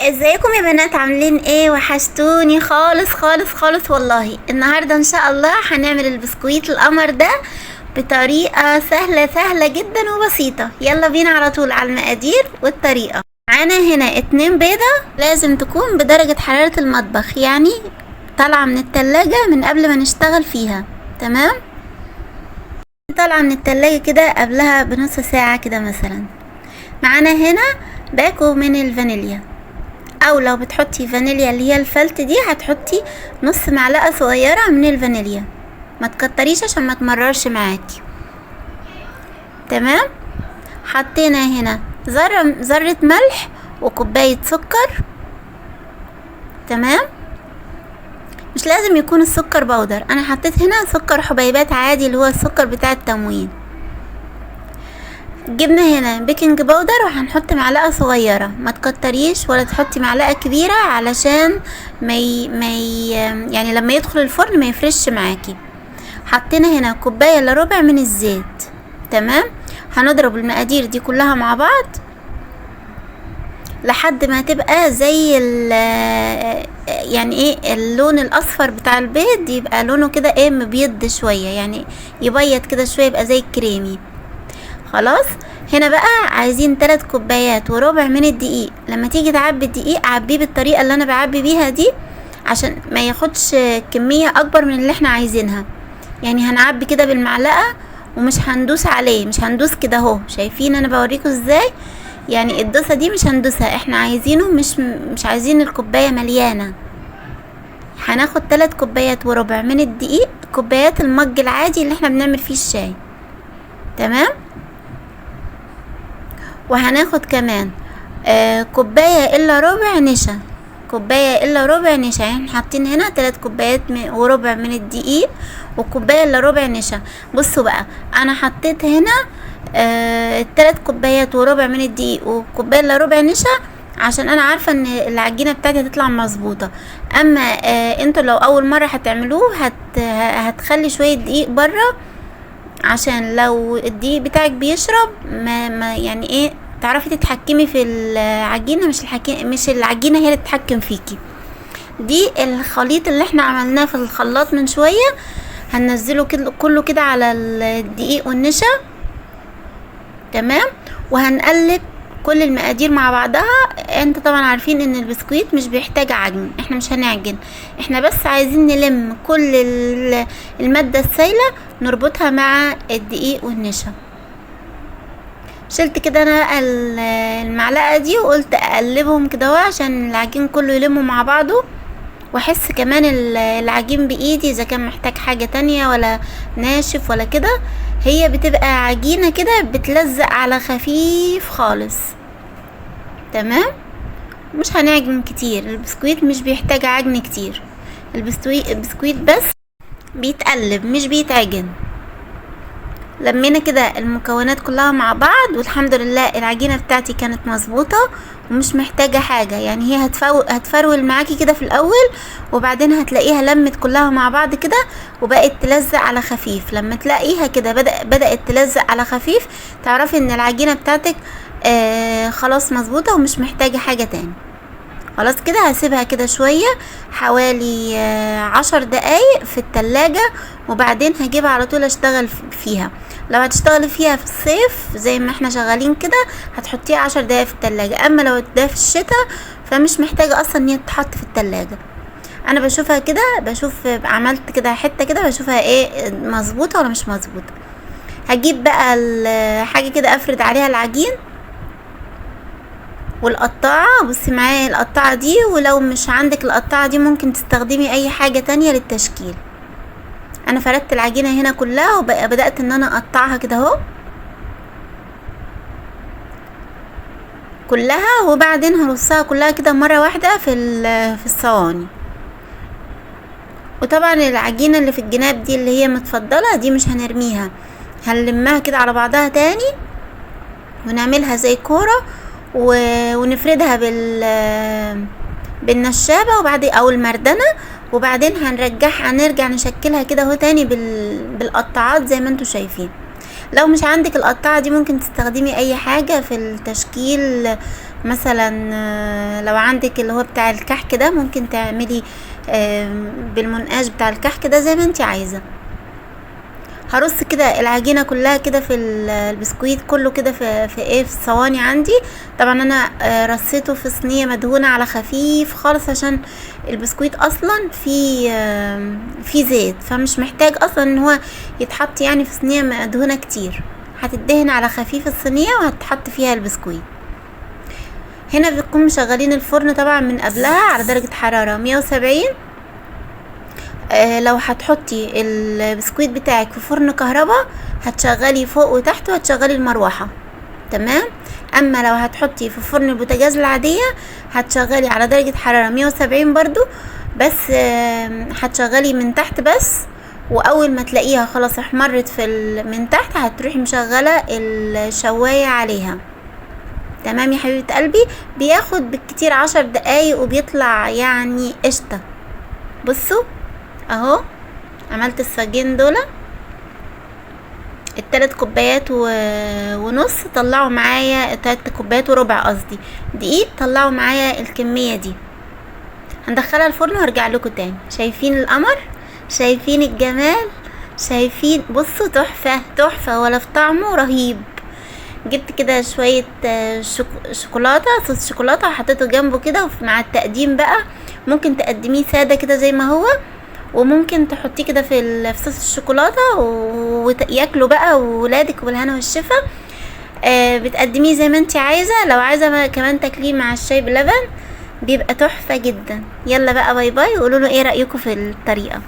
ازيكم يا بنات؟ عاملين ايه؟ وحشتوني خالص خالص خالص والله. النهاردة ان شاء الله هنعمل البسكويت القمر ده بطريقة سهلة جدا وبسيطة. يلا بينا على طول على المقادير والطريقة. معانا هنا 2 بيضة، لازم تكون بدرجة حرارة المطبخ، يعني طالعة من التلاجة من قبل ما نشتغل فيها. تمام، طالعة من التلاجة كده قبلها بنص ساعة كده مثلا. معانا هنا باكو من الفانيليا، او لو بتحطي فانيليا اللي هي الفلت دي هتحطي نص معلقة صغيرة من الفانيليا، ما تكتريش عشان ما تمررش معاكي. تمام، حطينا هنا ذرة ملح وكوباية سكر. تمام، مش لازم يكون السكر بودر، انا حطيت هنا سكر حبيبات عادي اللي هو السكر بتاع التموين. جبنا هنا بيكنج باودر وهنحط معلقه صغيره، ما تكتريش ولا تحطي معلقه كبيره علشان يعني لما يدخل الفرن ما يفرش معاكي. حطينا هنا كوبايه الا ربع من الزيت. تمام، هنضرب المقادير دي كلها مع بعض لحد ما تبقى زي يعني ايه اللون الاصفر بتاع البيض، يبقى لونه كده ايه مبيض شويه، يعني يبيض كده شويه، يبقى زي الكريمي. خلاص، هنا بقى عايزين 3 كوبايات وربع من الدقيق. لما تيجي تعبي الدقيق عبيه بالطريقه اللي انا بعبي بيها دي عشان ما ياخدش كميه اكبر من اللي احنا عايزينها. يعني هنعبي كده بالمعلقه ومش هندوس عليه، مش هندوس كده اهو. شايفين انا بوريكم ازاي؟ يعني الدوسه دي مش هندوسها، احنا عايزينه مش عايزين الكوبايه مليانه. هناخد 3 كوبايات وربع من الدقيق، كوبايات المج العادي اللي احنا بنعمل فيه الشاي. تمام، وهناخد كمان كوباية الا ربع نشا، كوباية الا ربع نشا. يعني حاطين هنا 3 كوبايات وربع من الدقيق وكوباية الا ربع نشا. بصوا بقى، انا حطيت هنا 3 كوبايات وربع من الدقيق وكوباية الا ربع نشا عشان انا عارفة ان العجينة بتاعتي هتطلع مظبوطة. اما انتوا لو اول مرة هتعملوه هتخلي شوية دقيق بره، عشان لو الدقيق بتاعك بيشرب ما يعني ايه تعرفي تتحكمي في العجينه، مش العجينه هي اللي تتحكم فيكي. دي الخليط اللي احنا عملناه في الخلاط من شويه، هننزله كله كده على الدقيق والنشا. تمام، وهنقلب كل المقادير مع بعضها. انت طبعا عارفين ان البسكويت مش بيحتاج عجن، احنا مش هنعجن، احنا بس عايزين نلم كل المادة السائلة نربطها مع الدقيق والنشا. شلت كده انا المعلقة دي وقلت اقلبهم كده عشان العجين كله يلمه مع بعضه، واحس كمان العجين بايدي اذا كان محتاج حاجة تانية ولا ناشف ولا كده. هي بتبقى عجينة كده بتلزق على خفيف خالص. تمام، مش هنعجن كتير، البسكويت مش بيحتاج عجن كتير، البسكويت بس بيتقلب مش بيتعجن. لمينا كده المكونات كلها مع بعض والحمد لله العجينة بتاعتي كانت مظبوطة ومش محتاجة حاجة. يعني هي هتفرول معاكي كده في الاول، وبعدين هتلاقيها لمت كلها مع بعض كده وبقت تلزق على خفيف. لما تلاقيها كده بدأت تلزق على خفيف تعرفي ان العجينة بتاعتك خلاص مظبوطة ومش محتاجة حاجة تاني. خلاص كده هسيبها كده شوية حوالي 10 دقايق في التلاجة، وبعدين هجيبها على طول اشتغل فيها. لو هتشتغلي فيها في الصيف زي ما احنا شغالين كده هتحطيها 10 دقايق في التلاجة، اما لو ده في الشتاء فمش محتاجة اصلا ان هي تتحط في التلاجة. انا بشوفها كده، بشوف عملت كده حتة كده بشوفها ايه مظبوطة ولا مش مظبوطة. هجيب بقى حاجة كده افرد عليها العجين والقطاعة. بصي معايا القطاعة دي، ولو مش عندك القطاعة دي ممكن تستخدمي اي حاجة تانية للتشكيل. انا فردت العجينة هنا كلها وبدأت ان انا اقطعها كده اهو كلها، وبعدين هرصها كلها كده مرة واحدة في الصواني. وطبعا العجينة اللي في الجناب دي اللي هي متفضلة دي مش هنرميها، هنلمها كده على بعضها تاني ونعملها زي كورة ونفردها بالنشابة وبعدين او المردنة، وبعدين هنرجع نشكلها كده اهو تاني بالقطاعات زي ما انتوا شايفين. لو مش عندك القطاعة دي ممكن تستخدمي اي حاجة في التشكيل، مثلا لو عندك اللي هو بتاع الكحك ده ممكن تعملي بالمنقاش بتاع الكحك ده زي ما انت عايزه. هرص كده العجينه كلها كده في البسكويت كله كده في الصواني عندي. طبعا انا رصيته في صينيه مدهونه على خفيف خالص عشان البسكويت اصلا في زيت، فمش محتاج اصلا ان هو يتحط يعني في صينيه مدهونه كتير. هتدهن على خفيف الصينيه وهتحط فيها البسكويت. هنا بنكون مشغلين الفرن طبعا من قبلها على درجه حراره 170. لو هتحطي البسكويت بتاعك في فرن كهرباء هتشغلي فوق وتحت وهتشغلي المروحه، تمام. اما لو هتحطي في فرن البوتاجاز العاديه هتشغلي على درجه حراره 170 برضو، بس هتشغلي من تحت بس. واول ما تلاقيها خلاص احمرت من تحت هتروحي مشغله الشوايه عليها، تمام يا حبيبه قلبي. بياخد بالكتير 10 دقايق وبيطلع يعني قشطه. بصوا اهو عملت الصاجين دول، 3 كوبايات ونص طلعوا معايا 3 كوبايات وربع قصدي دقيق، طلعوا معايا الكميه دي. هندخلها الفرن وارجع لكم تاني. شايفين القمر؟ شايفين الجمال؟ شايفين؟ بصوا تحفه تحفه، ولا في طعمه رهيب. جبت كده شويه شوكولاته، صوص شوكولاته وحطيته جنبه كده مع التقديم بقى. ممكن تقدميه ساده كده زي ما هو، وممكن تحطيه كده في صوص الشوكولاته وياكلوا بقى وولادك والهنا والشفا. بتقدميه زي ما انت عايزه. لو عايزه كمان تاكليه مع الشاي بلبن بيبقى تحفه جدا. يلا بقى باي باي، وقولوا له ايه رايكم في الطريقه.